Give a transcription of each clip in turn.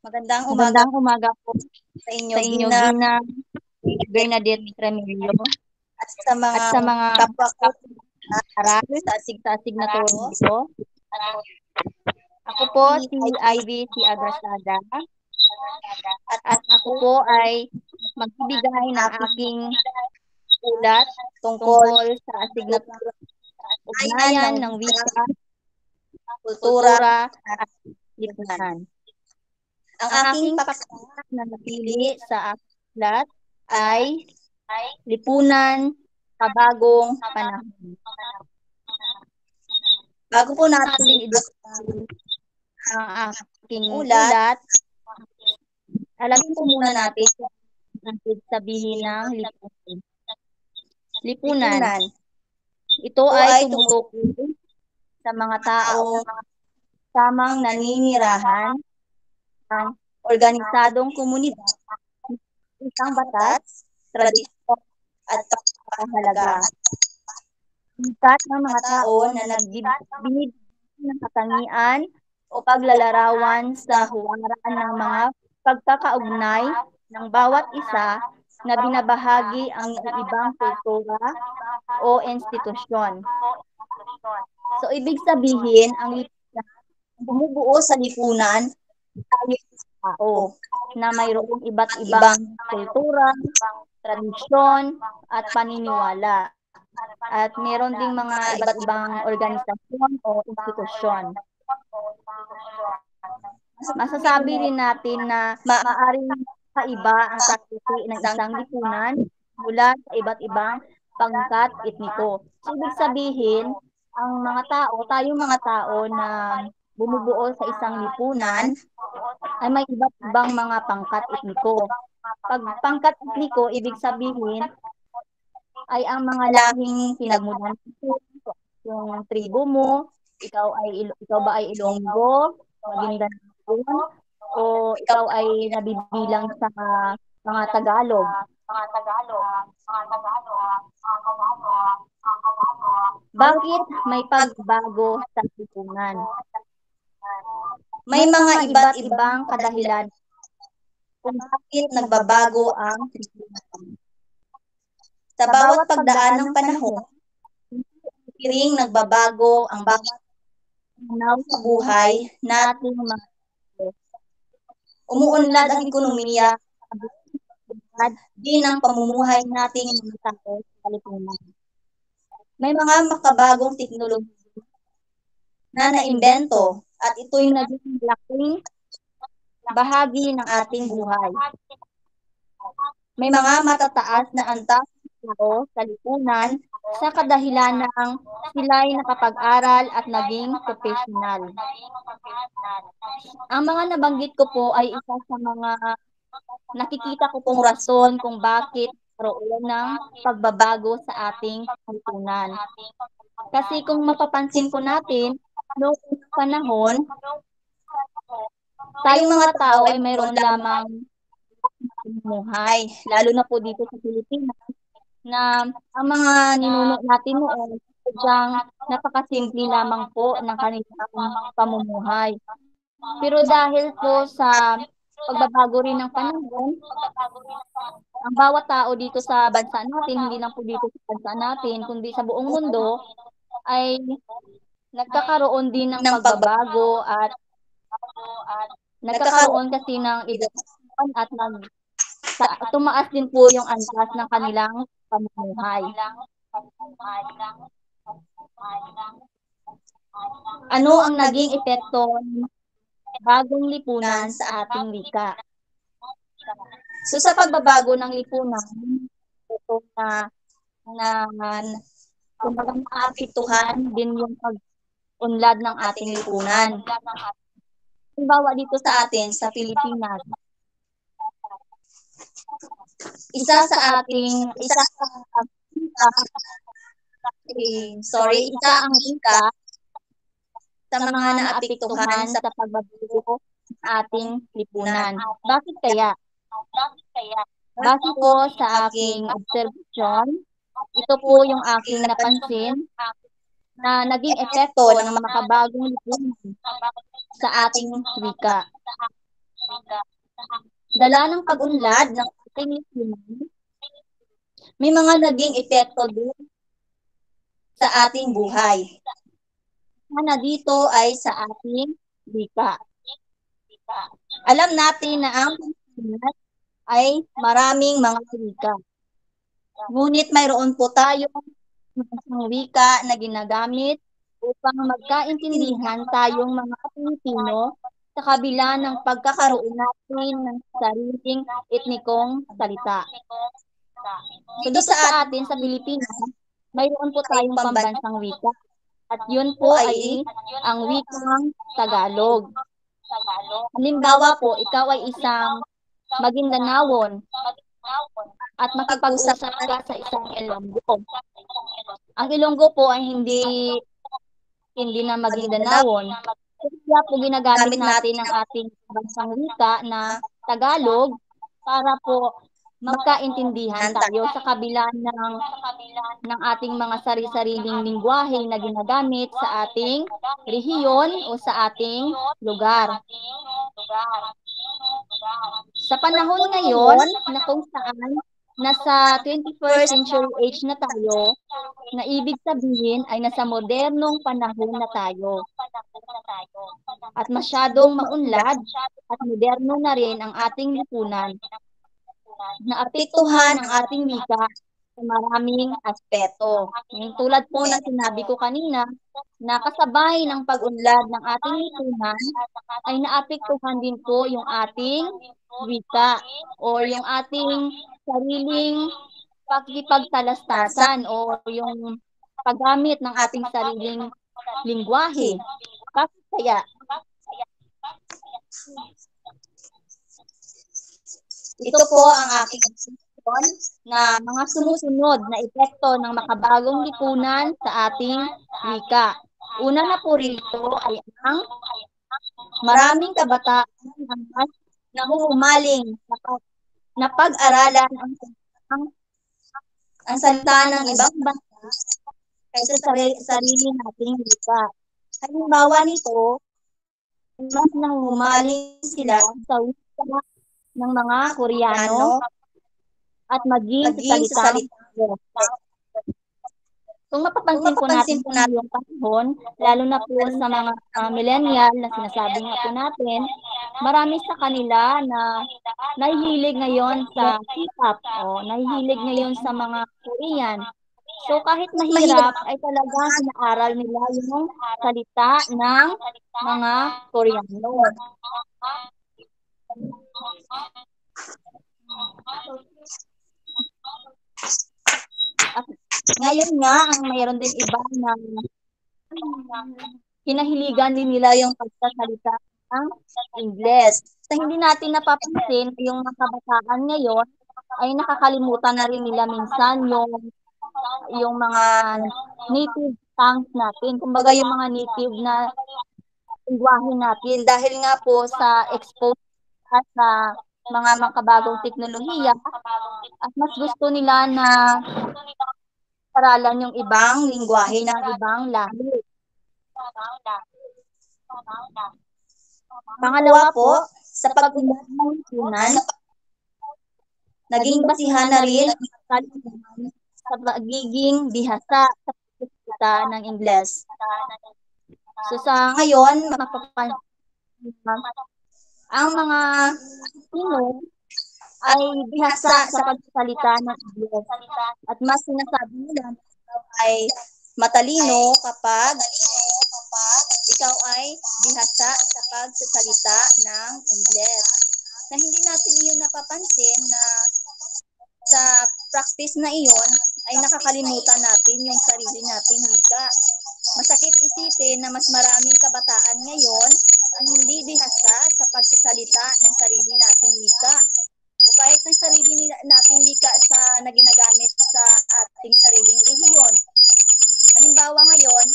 Magandang umaga Magandang umaga po sa inyo, sa inyo, Gina, Gina Bernadette Remilio, at sa at mga sa mga kapwa ko aral sa sa asignaturo Signato. dito. Ako po Si si Ivy C. Agrasada at at ako po ay magbibigay ng aking ulat tungkol tungkol sa asignatura bayan ugnayan ng ng wika, wika, kultura, kultura at at lipunan. lipunan. Ang Ang aking aking paksa paksa na napili sa aking ulat ay lipunan sa bagong panahon. bago po natin Natin i-discuss ang aking ulat, ulat, alamin po muna natin ang ibig sabihin ng lipunan. Lipunan, lipunan. ito Ito ay ay tumutukoy sa mga taong taong tamang naninirahan ng organisadong komunidad, isang batas, tradisyon, tradisyon, at kahalaga. pagpapahalaga. Sikat ng mga tao Tao na na nagbibigay ng katangian o paglalarawan sa huwaran ng mga pagkakaugnay ng bawat isa na binabahagi ang ibang kultura o institusyon. So, ibig sabihin, ang lipunan bumubuo sa lipunan tayo tao na mayroong iba't ibang ibang kultura, tradisyon, at paniniwala. At meron ding mga iba't ibang organisasyon o institusyon. Masasabi rin natin na maaring kaiba ang praktisi ng isang lipunan mula sa iba't ibang pangkat etniko. So, ibig sabihin, ang mga tao, tayong mga tao na bumubuo sa isang lipunan ay may iba't ibang mga pangkat etniko. Pag pangkat etniko, ibig sabihin ay ang mga lahing pinagmulan nito, yung tribo mo, ikaw ba ay Ilonggo, Maguindanao, o ikaw ay nabibilang sa mga Tagalog. Bakit may pagbago sa lipunan? may May mga mga iba't iba't ibang ibang kadahilan kung bakit nagbabago nagbabago ang lipunan. sa Sa bawat bawat pagdaan pagdaan ng ng panahon. panahon, Piring nagbabago ang bawat tanaw sa buhay na nating mga umuunlad ang ekonomiya at din ang pamumuhay nating nating mga tao sa lipunan. may mga makabagong teknolohiya na naimbento at ito'y Ito'y naging laking bahagi ng ating buhay. May mga matataas na antas ng tao sa lipunan sa kadahilan ng sila'y nakapag-aral at naging professional. Ang mga nabanggit ko po ay isa sa mga nakikita ko pong rason kung bakit roon ng pagbabago sa ating lipunan. Kasi kung mapapansin po natin, noong panahon, tayong mga tao ay mayroon lamang bumuhay, lalo na po dito sa Pilipinas, na ang mga ninuno natin noon, sadyang napakasimple lamang po ng kanilang pamumuhay. Pero dahil po sa pagbabago rin ng panahon, ang bawat tao dito sa bansa natin, hindi lang po dito sa bansa natin, kundi sa buong mundo, ay nagkakaroon din ng ng pagbabago at nagkakaroon kasi ng edukasyon at tumaas din po yung antas ng kanilang pamumuhay. Ano ang naging epekto ng bagong lipunan sa ating wika? So sa pagbabago ng lipunan, ito na kumbaga maapektuhan din yung pag-unlad ng ating lipunan. Halimbawa dito sa atin, sa Pilipinas, isa sa ang wika sa mga naapektuhan sa pagbabago ng ating lipunan. Bakit kaya? Base po sa aking obserbasyon, ito po yung aking napansin na naging epekto ng makabagong lipunan sa ating wika. Dala ng pag-unlad ng ating lipunan, may mga naging epekto din sa ating buhay. Na dito ay sa ating wika. Alam natin na ang Pilipinas ay maraming mga wika. Ngunit mayroon po tayong mga wika na ginagamit upang magkaintindihan tayong mga Pilipino sa kabila ng pagkakaroon natin ng sariling etnikong salita. So dito sa atin sa Pilipinas, mayroon po tayong pambansang wika. At yun po ay ang wikang Tagalog. Halimbawa po, ikaw ay isang Maguindanawon at makipag-usap ka sa isang Ilonggo. Ang Ilonggo po ay hindi na Maguindanawon. Kaya po ginagamit natin ang ating bansang wika na Tagalog para po magkaintindihan tayo sa kabila ng ating mga sari-sariling lingwahe na ginagamit sa ating rehiyon o sa ating lugar. Sa panahon ngayon na kung saan nasa 21st century age na tayo, na ibig sabihin ay nasa modernong panahon na tayo. At masyadong maunlad at moderno na rin ang ating lipunan. Naapektuhan ang ating wika sa maraming aspeto. Yung tulad po ng sinabi ko kanina, na kasabay ng pag-unlad ng ating lipunan, ay naapektuhan din po yung ating wika o yung ating sariling pakikipagtalastasan o yung paggamit ng ating sariling lingwahe. Bakit kaya? Ito po ang aking opinion na mga sumusunod na epekto ng makabagong lipunan sa ating wika. Una na po rito ay ang maraming kabataan ang mas nahuhumaling na pag-aralan ang salita ng ibang bansa kaysa sa sarili nating wika. Halimbawa nito, mas nahuhumaling sila sa wika ng mga Koreano at maging sa salitang Kung mapapansin po natin sa ngayong panahon, lalo na po sa mga millennial na sinasabi nga po natin, marami sa kanila na nahihilig ngayon sa K-pop o nahihilig ngayon sa mga Korean. So kahit mahirap ay talagang inaaral nila yung salita ng mga Koreano. At ngayon nga, ang mayroon din iba na kinahiligan din nila yung pagsasalita ng Ingles. Sa hindi natin napapansin, yung mga kabataan ngayon ay nakakalimutan na rin nila minsan yung mga native tongues natin. Kumbaga yung mga native na lingwahe natin dahil nga po sa exposure sa mga makabagong teknolohiya at mas gusto nila na aralan yung ibang lingwahe ng ibang lahi. Pangalawa po, sa pag-unlad ng lipunan, naging basihan na rin sa pagiging bihasa sa pagsasalita ng Ingles. So sa ngayon, ang mga Pinoy ay bihasa sa pagsasalita ng Ingles. At mas sinasabi nila ay matalino kapag ikaw ay bihasa sa pagsasalita ng Ingles. Na hindi natin iyon napapansin na sa practice na iyon ay nakakalimutan natin yung sarili nating wika. Masakit isipin na mas maraming kabataan ngayon ang hindi bihasa sa pagsasalita ng sarili nating wika. O kahit ng sarili nating wika na ginagamit sa ating sariling rehiyon. Halimbawa ngayon,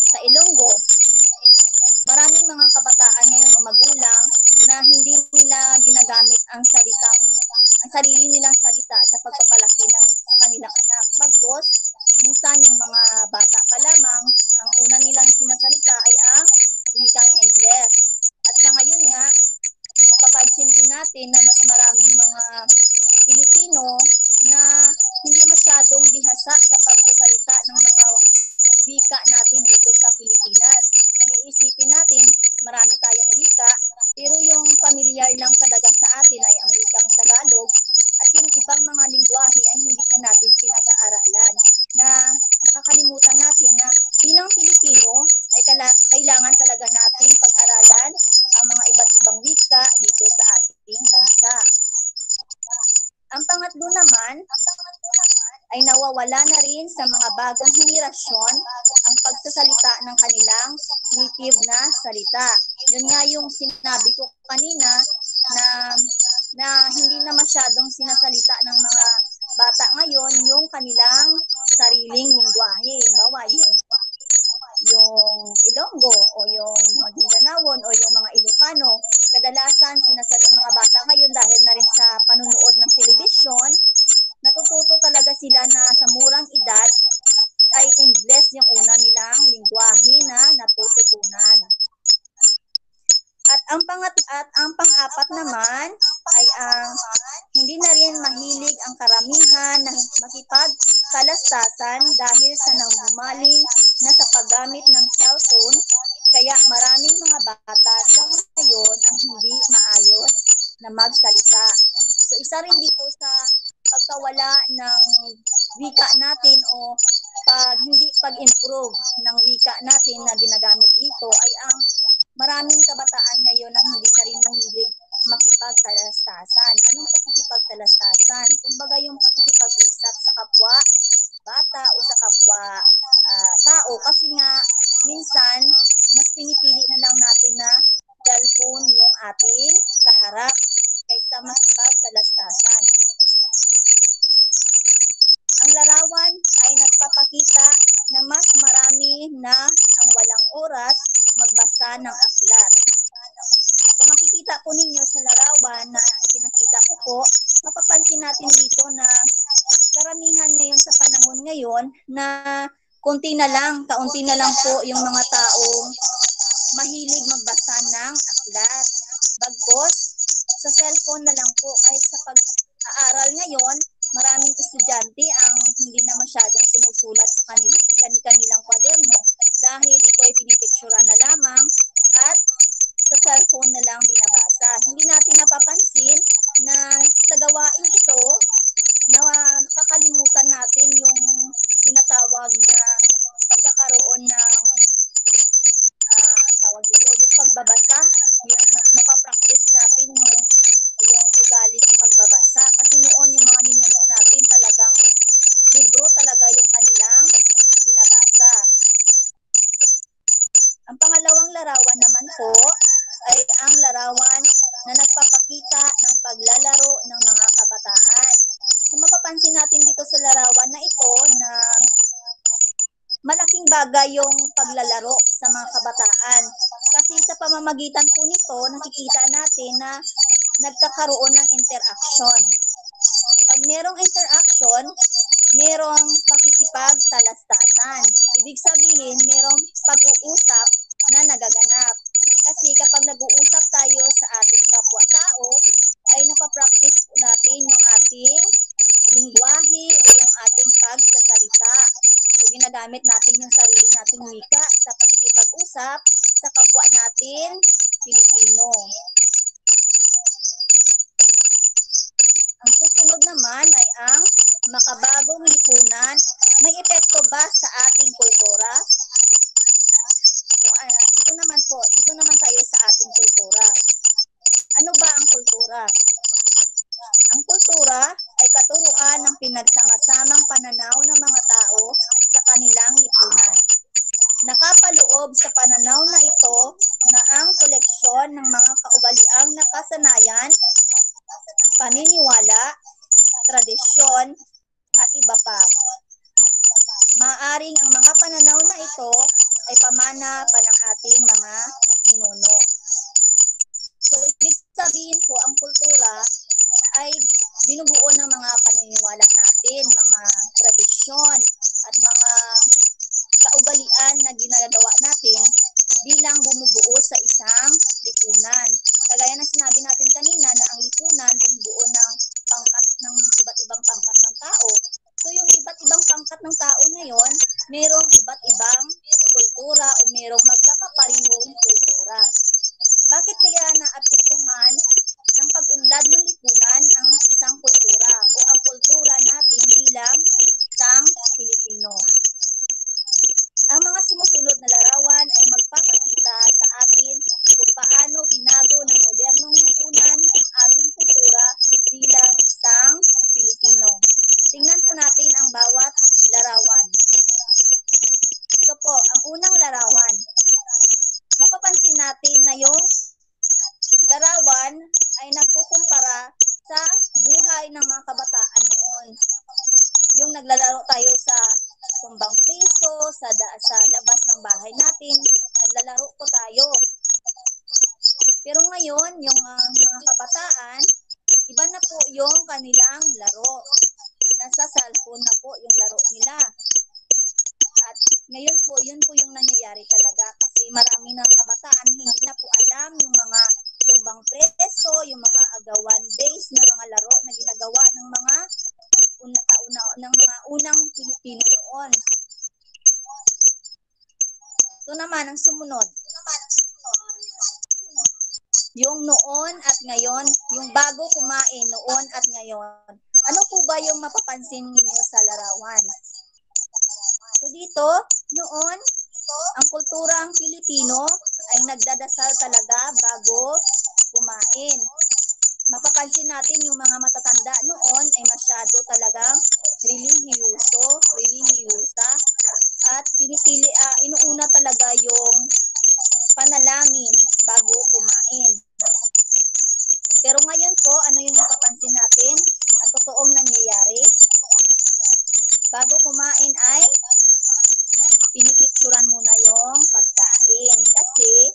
sa Ilonggo, maraming mga kabataan ngayon o magulang na hindi nila ginagamit ang sarili nilang salita sa pagpapalaki sa kanilang anak. Bagkus, minsan yung mga bata pa lamang, ang ay nawawala na rin sa mga bagong henerasyon ang pagsasalita ng kanilang native na salita. Yun nga yung sinabi ko kanina na hindi na masyadong sinasalita ng mga bata ngayon yung kanilang sariling lingwahe. Bawa yung Ilonggo o yung Maguindanawon o yung mga Ilocano. Kadalasan mga bata ngayon dahil na rin sa panunood ng telebisyon, natututo talaga sila na sa murang edad ay English yung una nilang lingwahe na natututunan. At ang pang-apat naman ay ang hindi na rin mahilig ang karamihan na makipagtalastasan dahil sa nangungumaling na sa paggamit ng cellphone, kaya maraming mga bata sa ngayon ang hindi maayos na magsalita. So isa rin dito sa pagkawala ng wika natin o hindi pag-improve ng wika natin na ginagamit dito ay ang maraming kabataan ngayon ang hindi na rin mahilig makipagtalastasan. Anong pakikipagtalastasan? Kumbaga yung pakikipag-usap sa kapwa bata o sa kapwa tao kasi nga minsan mas pinipili na lang natin na cellphone yung ating kaharap kaysa makipagtalastasan. Ang larawan ay nagpapakita na mas marami na ang walang oras magbasa ng aklat. So makikita po ninyo sa larawan na ipinakita ko po, mapapansin natin dito na karamihan ngayon sa panahon ngayon na kaunti na lang po yung mga taong mahilig magbasa ng aklat. Bagkos, sa cellphone na lang po kahit sa pag-aaral ngayon, maraming estudyante ang hindi na masyadong sumusulat sa kanilang kwaderno dahil ito ay pinipicturean na lamang at sa cellphone na lang binabasa. Hindi natin napapansin na sa gawain ito, nakakalimutan natin yung tinatawag na pagkakaroon ng tawag dito, yung pagbabasa, yung mapapractice natin yung ugali ng pagbabasa. Kasi noon yung mga ninuno natin talagang libro talaga yung kanilang binabasa. Ang pangalawang larawan naman po ay ang larawan na nagpapakita ng paglalaro ng mga kabataan. So, mapapansin natin dito sa larawan na ito na malaking bagay yung paglalaro sa mga kabataan. Kasi sa pamamagitan po nito, nakikita natin na nagkakaroon ng interaction. Pag merong interaction, merong pakikipagtalastasan. Ibig sabihin, merong pag-uusap na nagaganap. Kasi kapag nag-uusap tayo sa ating kapwa-tao, ay napapractice po natin yung ating lingwahe o yung ating pagsasalita. So, ginagamit natin yung sarili nating wika sa pakikipag-usap sa kapwa natin Pilipino. Ang susunod naman ay ang makabagong lipunan. May epekto ba sa ating kultura? So, dito naman tayo sa ating kultura. Ano ba ang kultura? Ang kultura ay katuruan ng pinagsama-samang pananaw ng mga tao sa kanilang lipunan. Nakapaloob sa pananaw na ito na ang koleksyon ng mga kaugaliang nakasanayan, paniniwala, tradisyon, at iba pa. Maaaring ang mga pananaw na ito ay pamana pa ng ating mga ninuno. So, ibig sabihin po, ang kultura ay binubuo ng mga paniniwala natin, mga tradisyon, at mga kaugalian na ginagawa natin bilang bumubuo sa isang lipunan. Kagaya ng sinabi natin kanina na ang lipunan binubuo ng pangkat ng iba't ibang pangkat ng tao. So yung iba't ibang pangkat ng tao na yon, merong iba't ibang kultura o merong magkakaparihong kultura. Bakit kaya naapektuhan ng pag-unlad ng lipunan ang isang kultura o ang kultura natin bilang isang Pilipino? Ang mga sumusunod na larawan ay magpapakita sa atin kung paano binago ng modernong lipunan ang ating kultura bilang isang Pilipino. Tingnan po natin natin ang bawat larawan. Ito po, ang unang larawan. Mapapansin natin na yung larawan ay nagkukumpara sa buhay ng mga kabataan noon. Yung naglalaro tayo sa tumbang priso, sa labas ng bahay natin, naglalaro po tayo. Pero ngayon, yung mga kabataan, iba na po yung kanilang laro. Nasa cellphone na po yung laro nila. At ngayon po, yun po yung nangyayari talaga kasi marami ng kabataan hindi na po alam yung mga tumbang preso, yung mga agawan-based na mga laro na ginagawa ng mga unang Pilipino noon. Ito naman ang sumunod. Yung noon at ngayon, yung bago kumain noon at ngayon. Ano po ba yung mapapansin niyo sa larawan? So dito, noon, ang kulturang Pilipino ay nagdadasal talaga bago kumain. Mapapansin natin yung mga matatanda noon ay masyado talagang relihiyosa, at inuuna talaga yung panalangin bago kumain. Pero ngayon po, ano yung mapapansin natin at totoong nangyayari? Bago kumain ay pinipicturan muna yung pagkain kasi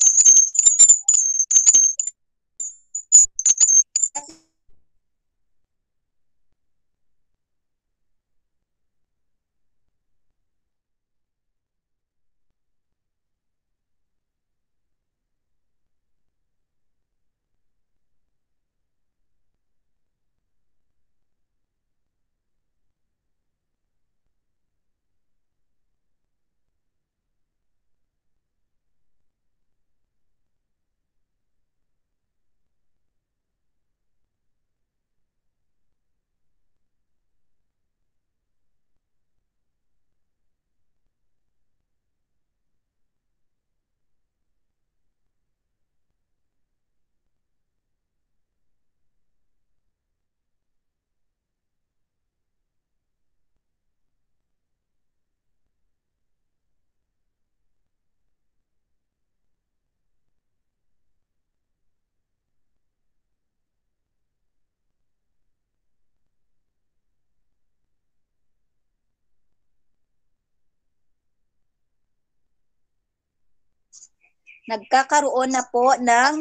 nagkakaroon na po ng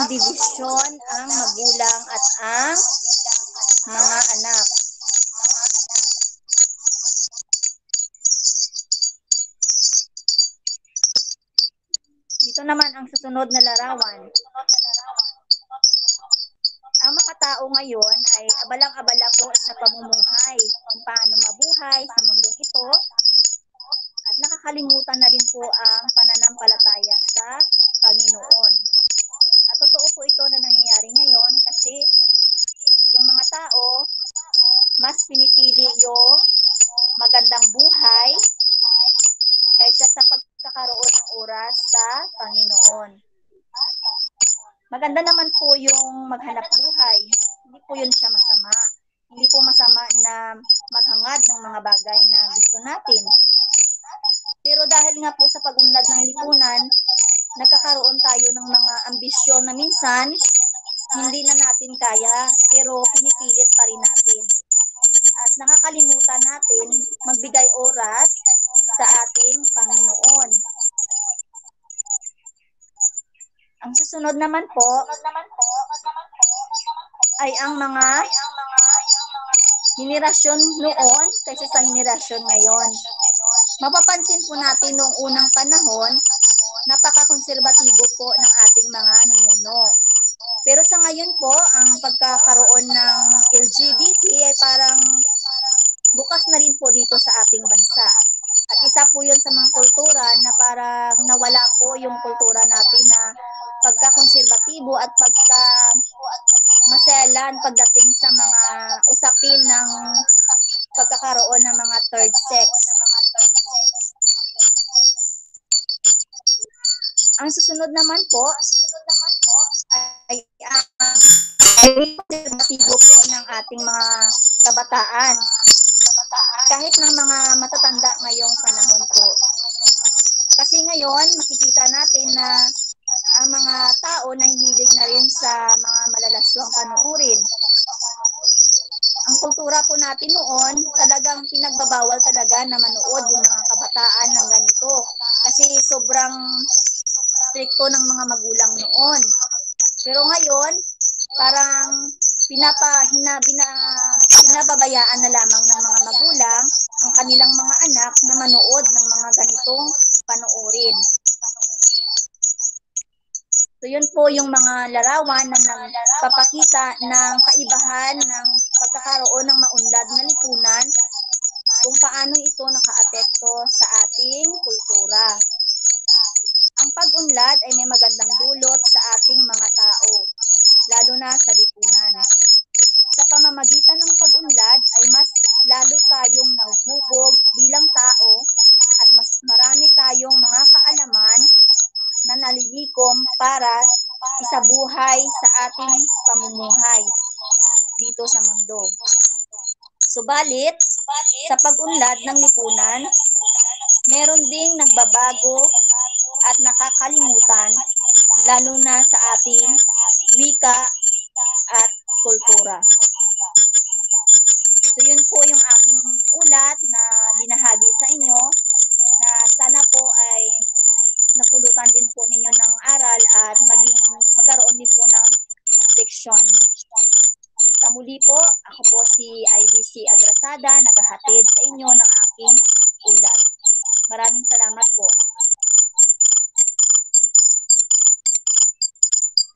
division ang magulang at ang mga anak. Dito naman ang susunod na larawan. Ang mga tao ngayon ay abalang-abala po sa pamumuhay, kung paano mabuhay sa mundong ito, at nakakalimutan na rin po ang pananampalataya sa Panginoon. At totoo po ito na nangyayari ngayon kasi yung mga tao mas pinipili yung magandang buhay kaysa sa pagkakaroon ng oras sa Panginoon. Maganda naman po yung maghanap buhay. Hindi po yun siya masama. Hindi po masama na maghangad ng mga bagay na gusto natin. Pero dahil nga po sa pagunlad ng lipunan, nagkakaroon tayo ng mga ambisyon na minsan hindi na natin kaya, pero pinipilit pa rin natin. At nakakalimutan natin magbigay oras sa ating Panginoon. Ang susunod naman po ay ang mga henerasyon noon kaysa sa henerasyon ngayon. Mapapansin po natin noong unang panahon, napaka-konserbatibo po ng ating mga ninuno. Pero sa ngayon po, ang pagkakaroon ng LGBT ay parang bukas na rin po dito sa ating bansa. At isa po yun sa mga kultura na parang nawala po yung kultura natin na pagka-konserbatibo at pagka-maselan pagdating sa mga usapin ng pagkakaroon ng mga third sex. Ang susunod naman po ay konserbatibo po ng ating mga kabataan. kahit ng mga matatanda ngayong panahon po. Kasi ngayon, makikita natin na ang mga tao nahihilig na rin sa mga malalaswang panuurin. Ang kultura po natin noon, talagang pinagbabawal talaga na manood yung mga kabataan ng ganito. Kasi sobrang stricto ng mga magulang noon. Pero ngayon, parang pinababayaan na lamang ng mga magulang ang kanilang mga anak na manood ng mga ganitong panoorin. So yun po yung mga larawan na nagpapakita ng kaibahan ng pagkakaroon ng maunlad na lipunan kung paano ito nakaapekto sa ating kultura. Ang pag-unlad ay may magandang dulot sa ating mga tao, lalo na sa lipunan. Sa pamamagitan ng pag-unlad ay mas lalo tayong nahuhubog bilang tao at mas marami tayong mga kaalaman na nalilikom para isabuhay sa ating pamumuhay dito sa mundo. Subalit, sa pag-unlad ng lipunan, meron ding nagbabago at nakakalimutan, lalo na sa ating wika at kultura. So yun po yung aking ulat na binahagi sa inyo na sana po ay napulutan din po ninyo ng aral at magkaroon din po ng leksyon. Sa muli po, ako po si IBC Adrasada, naghahatid sa inyo ng aking ulat. Maraming salamat po.